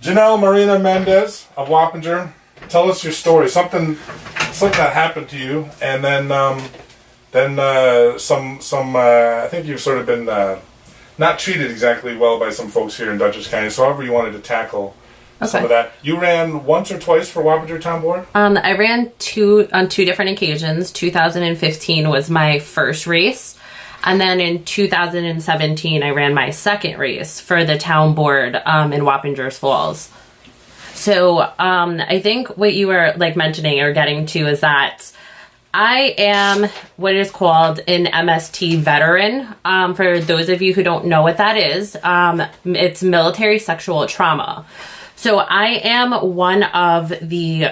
Janelle Marina Mendez of Wappinger, tell us your story. Something that happened to you, and then I think you've sort of been not treated exactly well by some folks here in Dutchess County. So however you wanted to tackle some of that. You ran once or twice for Wappinger Town Board? I ran on two different occasions. 2015 was my first race. And then in 2017, I ran my second race for the town board in Wappingers Falls. So I think what you were mentioning or getting to is that I am what is called an MST veteran. For those of you who don't know what that is, it's military sexual trauma. So I am one of the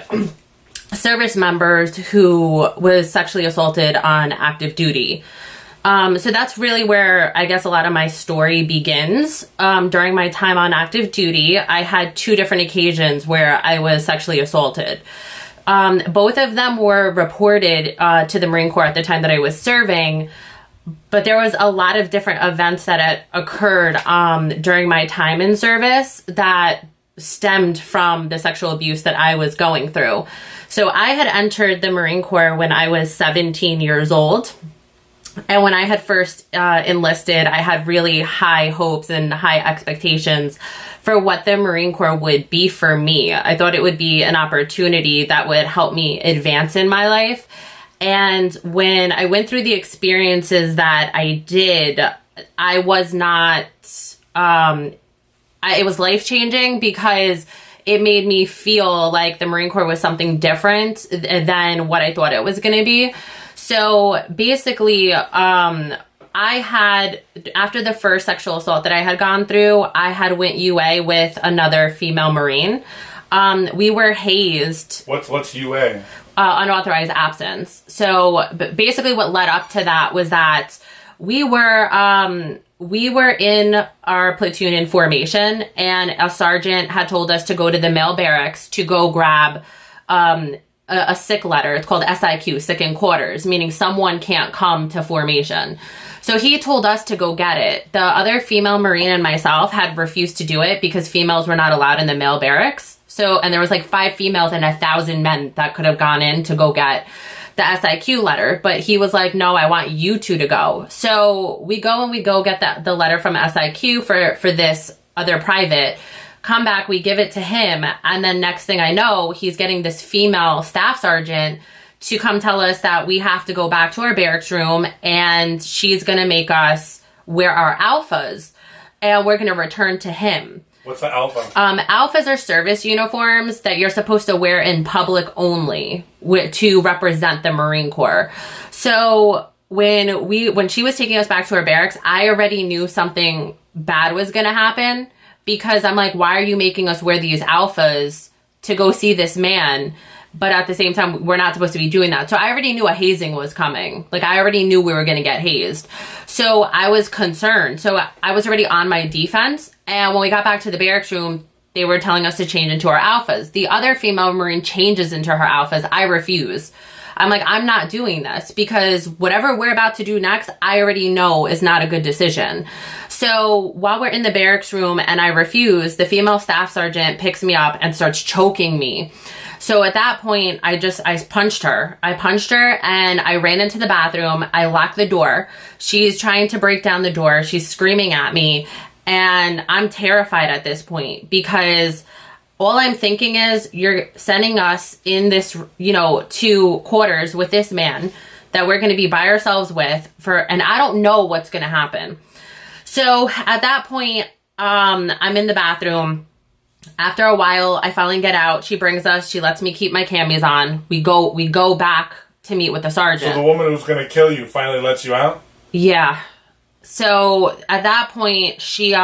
service members who was sexually assaulted on active duty. So that's really where I guess a lot of my story begins. During my time on active duty, I had two different occasions where I was sexually assaulted. Both of them were reported to the Marine Corps at the time that I was serving, but there was a lot of different events that had occurred during my time in service that stemmed from the sexual abuse that I was going through. So I had entered the Marine Corps when I was 17 years old. And when I had first enlisted, I had really high hopes and high expectations for what the Marine Corps would be for me. I thought it would be an opportunity that would help me advance in my life. And when I went through the experiences that I did, I was not, it was life-changing because it made me feel like the Marine Corps was something different than what I thought it was going to be. So basically, I had, after the first sexual assault that I had gone through, I had went UA with another female Marine. We were hazed. What's UA? Unauthorized absence. So basically what led up to that was that we were in our platoon in formation, and a sergeant had told us to go to the male barracks to go grab a sick letter. It's called SIQ, sick in quarters, meaning someone can't come to formation. So he told us to go get it. The other female Marine and myself had refused to do it because females were not allowed in the male barracks. So, and there was 5 females and 1,000 men that could have gone in to go get the SIQ letter. But he was like, no, I want you two to go. So we go get the letter from SIQ for this other private. Come back, we give it to him, and then next thing I know, he's getting this female staff sergeant to come tell us that we have to go back to our barracks room, and she's going to make us wear our alphas, and we're going to return to him. What's the alpha? Alphas are service uniforms that you're supposed to wear in public only to represent the Marine Corps. So when she was taking us back to our barracks, I already knew something bad was going to happen. Because I'm like, why are you making us wear these alphas to go see this man? But at the same time, we're not supposed to be doing that. So I already knew a hazing was coming. I already knew we were going to get hazed. So I was concerned. So I was already on my defense. And when we got back to the barracks room, they were telling us to change into our alphas. The other female Marine changes into her alphas. I refuse. I'm like, I'm not doing this because whatever we're about to do next, I already know is not a good decision. So while we're in the barracks room and I refuse, the female staff sergeant picks me up and starts choking me. So at that point, I punched her. I punched her and I ran into the bathroom. I locked the door. She's trying to break down the door. She's screaming at me. And I'm terrified at this point because all I'm thinking is you're sending us in this, 2 quarters with this man that we're going to be by ourselves with and I don't know what's going to happen. So at that point, I'm in the bathroom. After a while, I finally get out. She brings us, she lets me keep my camis on. We go back to meet with the sergeant. So the woman who's going to kill you finally lets you out? Yeah. So at that point, she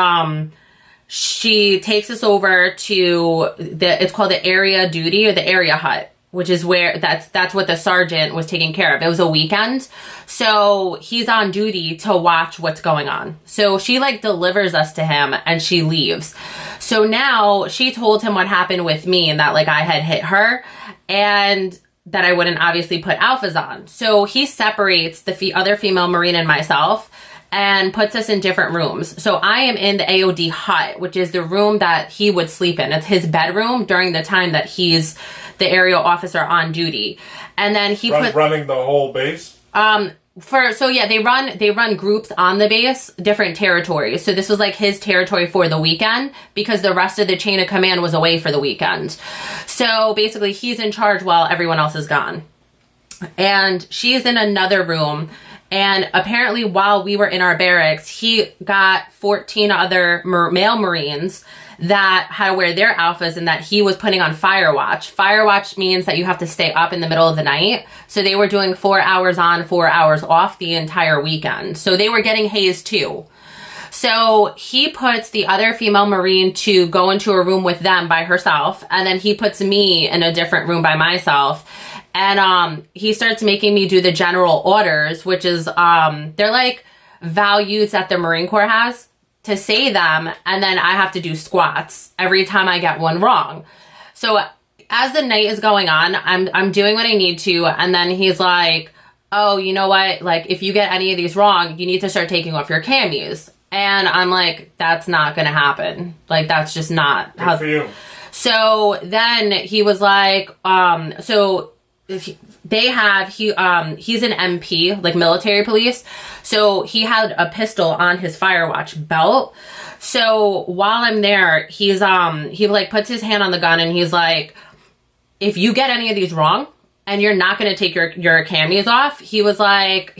takes us over to it's called the area duty or the area hut, which is where that's what the sergeant was taking care of. It was a weekend. So he's on duty to watch what's going on. So she delivers us to him and she leaves. So now she told him what happened with me and that I had hit her and that I wouldn't obviously put alphas on. So he separates the other female Marine and myself. and puts us in different rooms. So I am in the AOD hut, which is the room that he would sleep in. It's his bedroom during the time that he's the aerial officer on duty. And then he running the whole base? They run groups on the base, different territories. So this was like his territory for the weekend because the rest of the chain of command was away for the weekend. So basically he's in charge while everyone else is gone. And she's in another room. And apparently while we were in our barracks, he got 14 other male Marines that had to wear their alphas and that he was putting on fire watch. Fire watch means that you have to stay up in the middle of the night. So they were doing 4 hours on, 4 hours off the entire weekend. So they were getting hazed too. So he puts the other female Marine to go into a room with them by herself. And then he puts me in a different room by myself. And he starts making me do the general orders, which is they're like values that the Marine Corps has to say them, and then I have to do squats every time I get one wrong. So as the night is going on, I'm doing what I need to, and then he's like, oh, you know what? Like, if you get any of these wrong, you need to start taking off your camis. And I'm like, that's not going to happen. Like, that's just not how. Good for you. So then he was like, he's an MP, like military police. So he had a pistol on his Firewatch belt. So while I'm there, he like puts his hand on the gun and he's like, if you get any of these wrong and you're not going to take your camis off, he was like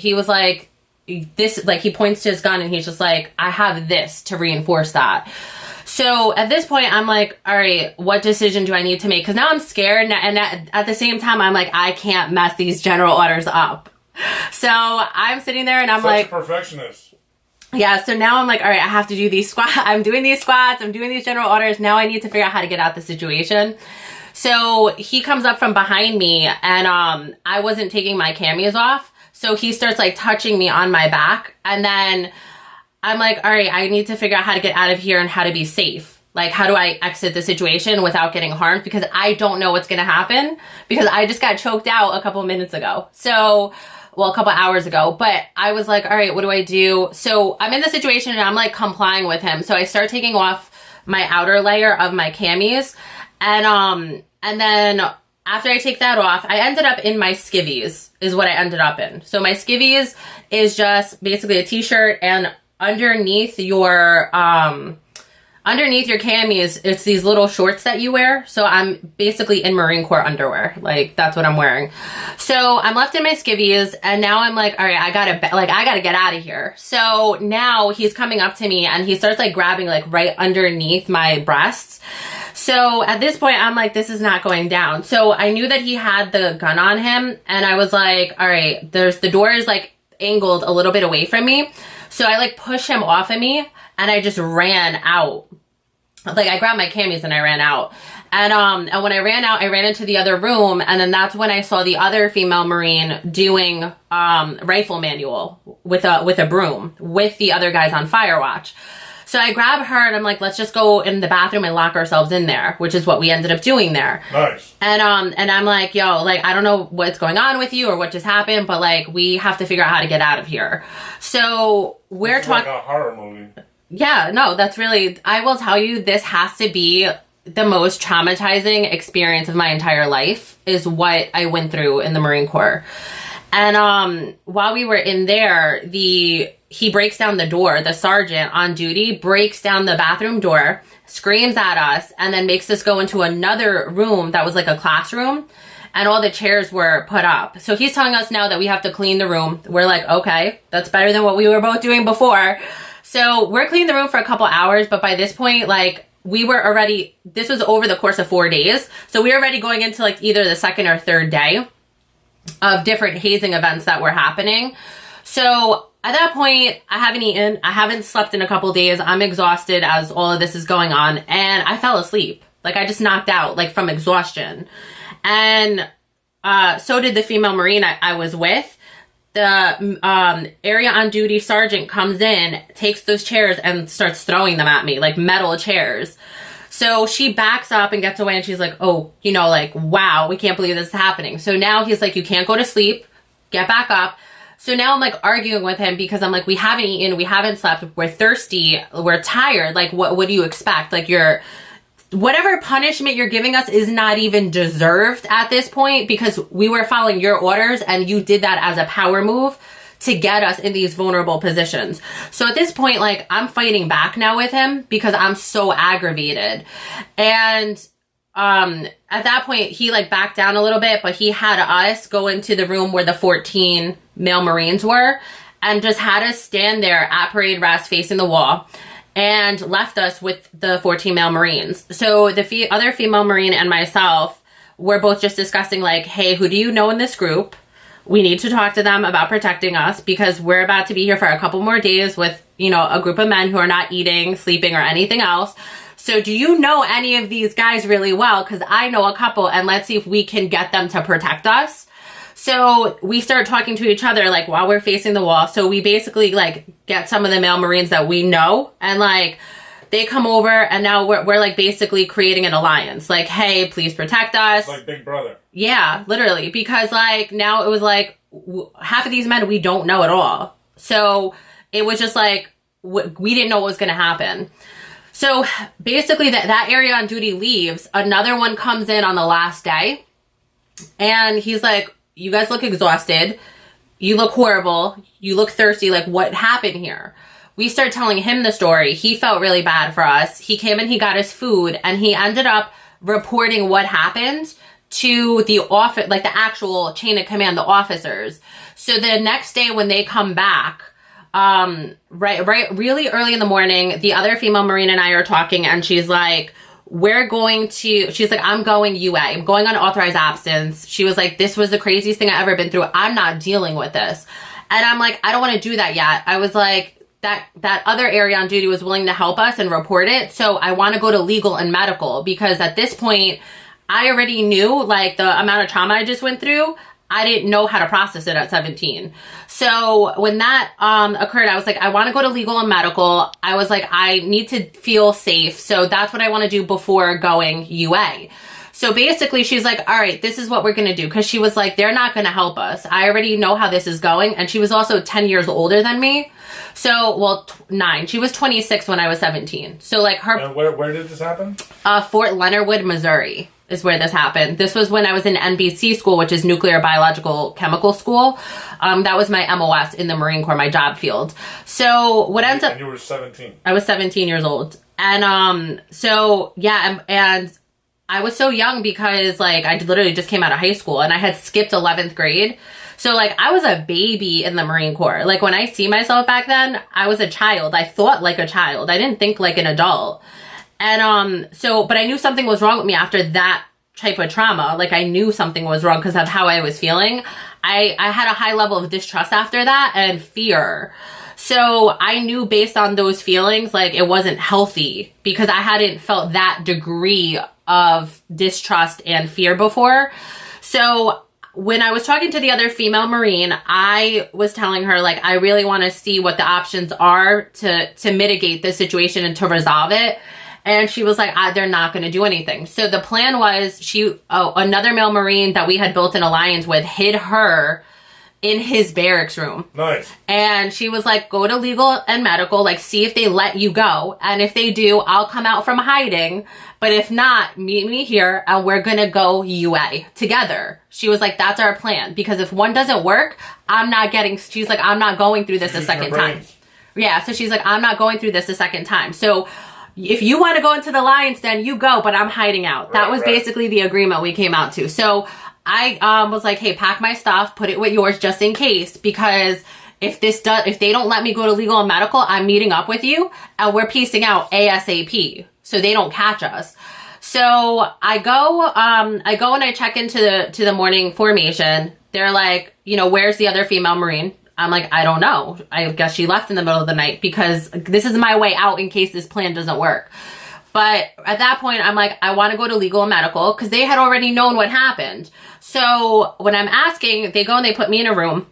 this, like he points to his gun and he's just like, I have this to reinforce that. So at this point, I'm like, all right, what decision do I need to make? Because now I'm scared. And at the same time, I'm like, I can't mess these general orders up. So I'm sitting there and I'm like, a perfectionist. Yeah. So now I'm like, all right, I have to do these squats. I'm doing these squats. I'm doing these general orders. Now I need to figure out how to get out the situation. So he comes up from behind me and I wasn't taking my camis off. So he starts like touching me on my back. And then I'm like, all right, I need to figure out how to get out of here and how to be safe. Like, how do I exit the situation without getting harmed? Because I don't know what's going to happen because I just got choked out a couple minutes ago. So, well, a couple hours ago. But I was like, all right, what do I do? So I'm in the situation and I'm like complying with him. So I start taking off my outer layer of my camis. And then after I take that off, I ended up in my skivvies is what I ended up in. So my skivvies is just basically a t-shirt and underneath your camis, it's these little shorts that you wear. So I'm basically in Marine Corps underwear. Like, that's what I'm wearing. So I'm left in my skivvies, and now I'm like, all right, I gotta get out of here. So now he's coming up to me, and he starts like grabbing like right underneath my breasts. So at this point, I'm like, this is not going down. So I knew that he had the gun on him, and I was like, all right, the door is like angled a little bit away from me. So I like push him off of me and I just ran out. Like I grabbed my camis and I ran out. And when I ran out, I ran into the other room. And then that's when I saw the other female Marine doing rifle manual with a broom with the other guys on Firewatch. So I grab her and I'm like, let's just go in the bathroom and lock ourselves in there, which is what we ended up doing there. Nice. And I'm like, yo, like, I don't know what's going on with you or what just happened, but like, we have to figure out how to get out of here. So we're talking like a horror movie. Yeah, no, that's really, I will tell you, this has to be the most traumatizing experience of my entire life is what I went through in the Marine Corps. And while we were in there, he breaks down the door. The sergeant on duty breaks down the bathroom door, screams at us, and then makes us go into another room that was like a classroom, and all the chairs were put up. So he's telling us now that we have to clean the room. We're like, okay, that's better than what we were both doing before. So we're cleaning the room for a couple hours, but by this point, like, we were already, this was over the course of 4 days. So we were already going into like either the second or third day of different hazing events that were happening. So at that point, I haven't eaten. I haven't slept in a couple days. I'm exhausted as all of this is going on. And I fell asleep. Like, I just knocked out, like, from exhaustion. And so did the female Marine I was with. The area on duty sergeant comes in, takes those chairs and starts throwing them at me, like metal chairs. So she backs up and gets away and she's like, oh, you know, like, wow, we can't believe this is happening. So now he's like, you can't go to sleep, get back up. So now I'm like arguing with him because I'm like, we haven't eaten, we haven't slept, we're thirsty, we're tired. Like, what do you expect? Like, whatever punishment you're giving us is not even deserved at this point, because we were following your orders and you did that as a power move to get us in these vulnerable positions. So at this point, like, I'm fighting back now with him because I'm so aggravated. And at that point, he like backed down a little bit, but he had us go into the room where the 14 male Marines were and just had us stand there at parade rest facing the wall, and left us with the 14 male Marines. So the other female Marine and myself were both just discussing like, hey, who do you know in this group? We need to talk to them about protecting us, because we're about to be here for a couple more days with, you know, a group of men who are not eating, sleeping, or anything else. So do you know any of these guys really well? Because I know a couple, and let's see if we can get them to protect us. So we start talking to each other like while we're facing the wall. So we basically like get some of the male Marines that we know, and like they come over, and now we're like basically creating an alliance. Like, hey, please protect us. Like Big Brother. Yeah, literally. Because like now it was like half of these men we don't know at all. So it was just like we didn't know what was going to happen. So basically that area on duty leaves. Another one comes in on the last day, and he's like, you guys look exhausted. You look horrible. You look thirsty. Like, what happened here? We start telling him the story. He felt really bad for us. He came and he got his food, and he ended up reporting what happened to the office, like the actual chain of command, the officers. So the next day when they come back, really early in the morning, the other female Marine and I are talking, and she's like, she's like, I'm going UA. I'm going on authorized absence. She was like, this was the craziest thing I've ever been through. I'm not dealing with this. And I'm like, I don't want to do that yet. I was like, that other area on duty was willing to help us and report it. So I want to go to legal and medical, because at this point, I already knew like the amount of trauma I just went through. I didn't know how to process it at 17. So when that occurred, I was like, I want to go to legal and medical. I was like, I need to feel safe. So that's what I want to do before going UA. So basically she's like, all right, this is what we're going to do. Because she was like, they're not going to help us. I already know how this is going. And she was also 10 years older than me. So, well, 9. She was 26 when I was 17. So like her... And where did this happen? Fort Leonard Wood, Missouri is where this happened. This was when I was in NBC school, which is Nuclear Biological Chemical School. That was my MOS in the Marine Corps, my job field. So what ends up... And you were 17. I was 17 years old. And so, yeah, and I was so young because like I literally just came out of high school, and I had skipped 11th grade. So like I was a baby in the Marine Corps. Like when I see myself back then, I was a child. I thought like a child. I didn't think like an adult. And but I knew something was wrong with me after that type of trauma. Like I knew something was wrong because of how I was feeling. I had a high level of distrust after that and fear. So I knew based on those feelings, like it wasn't healthy because I hadn't felt that degree of distrust and fear before. So when I was talking to the other female Marine, I was telling her, like, I really want to see what the options are to mitigate this situation and to resolve it. And she was like, they're not going to do anything. So the plan was another male Marine that we had built an alliance with hid her in his barracks room. Nice. And she was like, go to legal and medical, like see if they let you go. And if they do, I'll come out from hiding. But if not, meet me here and we're going to go UA together. She was like, that's our plan. Because if one doesn't work, she's like, I'm not going through this a second time. Yeah. So she's like, I'm not going through this a second time. So if you want to go into the alliance, then you go, but I'm hiding out. That was basically the agreement we came out to. So I was like, hey, pack my stuff, put it with yours just in case, because if they don't let me go to legal and medical, I'm meeting up with you and we're piecing out ASAP so they don't catch us. So I go and I check into the morning formation. They're like, where's the other female Marine? I'm like, I don't know. I guess she left in the middle of the night because this is my way out in case this plan doesn't work. But at that point, I'm like, I want to go to legal and medical because they had already known what happened. So when I'm asking, they go and they put me in a room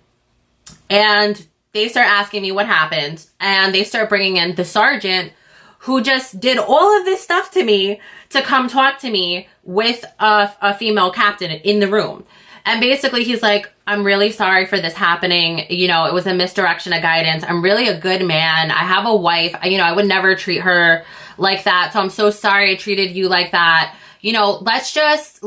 and they start asking me what happened. And they start bringing in the sergeant who just did all of this stuff to me to come talk to me with a female captain in the room. And basically he's like, I'm really sorry for this happening. You know, it was a misdirection of guidance. I'm really a good man. I have a wife. You know, I would never treat her like that. So I'm so sorry I treated you like that. You know, let's just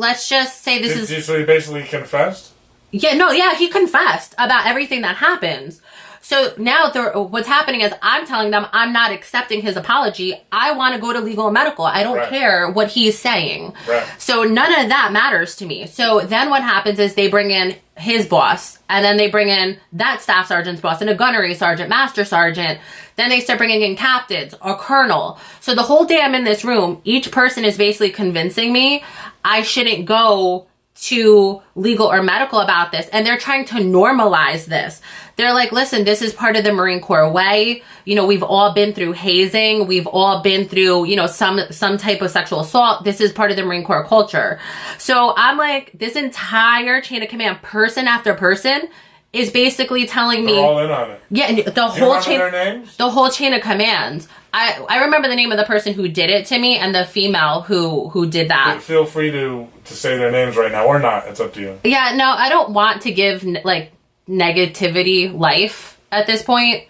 say this is... So he basically confessed? Yeah, he confessed about everything that happened. So now what's happening is I'm telling them I'm not accepting his apology. I want to go to legal and medical. I don't care what he's saying. Right. So none of that matters to me. So then what happens is they bring in his boss, and then they bring in that staff sergeant's boss, and a gunnery sergeant, master sergeant. Then they start bringing in captains, a colonel. So the whole day I'm in this room, each person is basically convincing me I shouldn't go to legal or medical about this. And they're trying to normalize this. They're like, listen, this is part of the Marine Corps way. You know, we've all been through hazing. We've all been through, you know, some type of sexual assault. This is part of the Marine Corps culture. So I'm like, this entire chain of command, person after person, is basically telling me... They're all in on it. Yeah, the whole chain... their names? The whole chain of command. I remember the name of the person who did it to me and the female who did that. Feel free to say their names right now or not. It's up to you. Yeah, no, I don't want to give, like, negativity life at this point.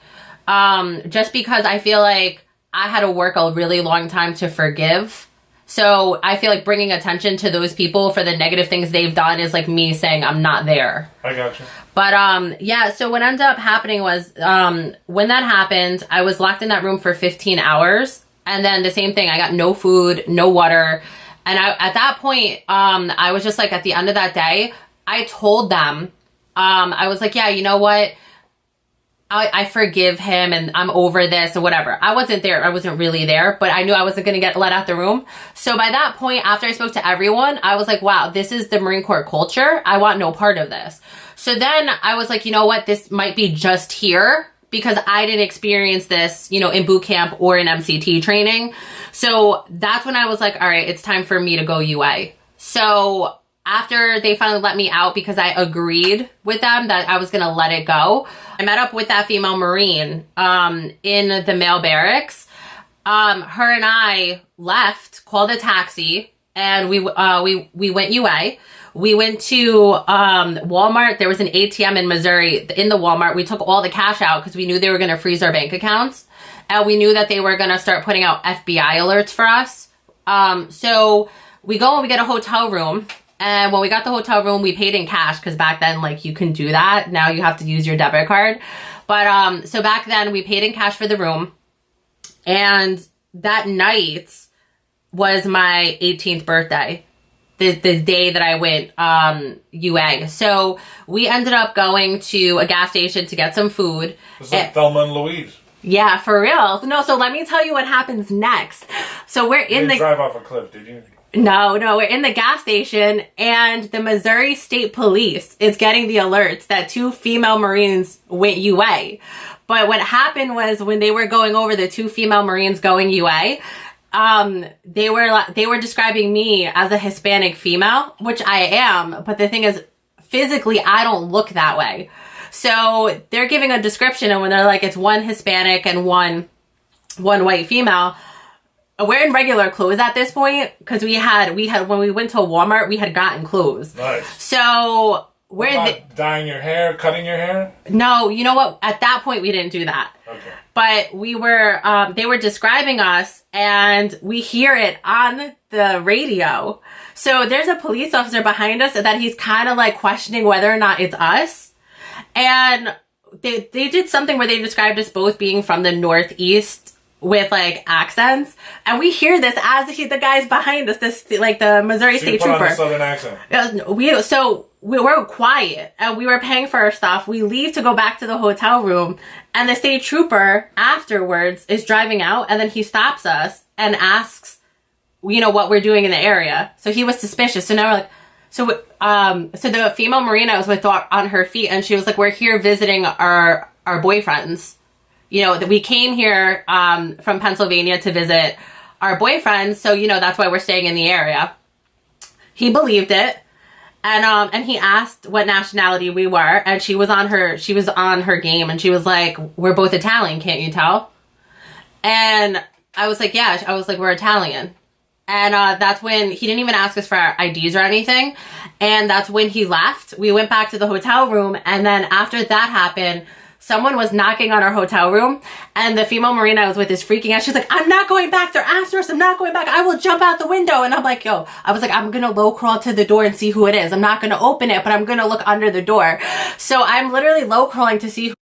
Just because I feel like I had to work a really long time to forgive. So I feel like bringing attention to those people for the negative things they've done is like me saying I'm not there. I got you. But yeah, so what ended up happening was when that happened, I was locked in that room for 15 hours. And then the same thing, I got no food, no water. And at that point, I was just like, at the end of that day, I told them, I was like, yeah, you know what? I forgive him and I'm over this or whatever. I wasn't there. I wasn't really there, but I knew I wasn't going to get let out the room. So by that point, after I spoke to everyone, I was like, wow, this is the Marine Corps culture. I want no part of this. So then I was like, you know what? This might be just here because I didn't experience this, you know, in boot camp or in MCT training. So that's when I was like, all right, it's time for me to go UA. So after they finally let me out because I agreed with them that I was going to let it go, I met up with that female Marine in the male barracks. Her and I left, called a taxi, and we went UA. We went to Walmart. There was an ATM in Missouri in the Walmart. We took all the cash out because we knew they were going to freeze our bank accounts. And we knew that they were going to start putting out FBI alerts for us. So we go and we get a hotel room. And when we got the hotel room, we paid in cash because back then, like, you can do that. Now you have to use your debit card. But so back then, we paid in cash for the room. And that night was my 18th birthday, the day that I went UA. So we ended up going to a gas station to get some food. It's like Thelma and Louise. Yeah, for real. No, so let me tell you what happens next. So we're in the... drive off a cliff, did you? No, we're in the gas station and the Missouri State Police is getting the alerts that 2 female Marines went UA. But what happened was when they were going over the 2 female Marines going UA, they were describing me as a Hispanic female, which I am. But the thing is, physically, I don't look that way. So they're giving a description, and when they're like, it's 1 Hispanic and one white female, we're in regular clothes at this point because we had when we went to Walmart, we had gotten clothes. Nice. So we're dyeing your hair, cutting your hair? No, you know what? At that point, we didn't do that. Okay. But we were, they were describing us, and we hear it on the radio. So there's a police officer behind us that he's kind of like questioning whether or not it's us. And they did something where they described us both being from the Northeast with like accents, and we hear this as the guy's behind us, this like the Missouri State Trooper. On a southern accent. We were quiet and we were paying for our stuff. We leave to go back to the hotel room, and the state trooper afterwards is driving out, and then he stops us and asks, you know, what we're doing in the area. So he was suspicious. So now we're like, so the female Marine I was with on her feet, and she was like, we're here visiting our boyfriends. You know, that we came here from Pennsylvania to visit our boyfriends, so, you know, that's why we're staying in the area. He believed it, and he asked what nationality we were, and she was on her game, and she was like, we're both Italian, can't you tell? And I was like, yeah, we're Italian. And that's when he didn't even ask us for our IDs or anything. And that's when he left. We went back to the hotel room. And then after that happened, someone was knocking on our hotel room, and the female Marine I was with is freaking out. She's like, I'm not going back. They're after us. I'm not going back. I will jump out the window. And I'm like, yo, I was like, I'm going to low crawl to the door and see who it is. I'm not going to open it, but I'm going to look under the door. So I'm literally low crawling to see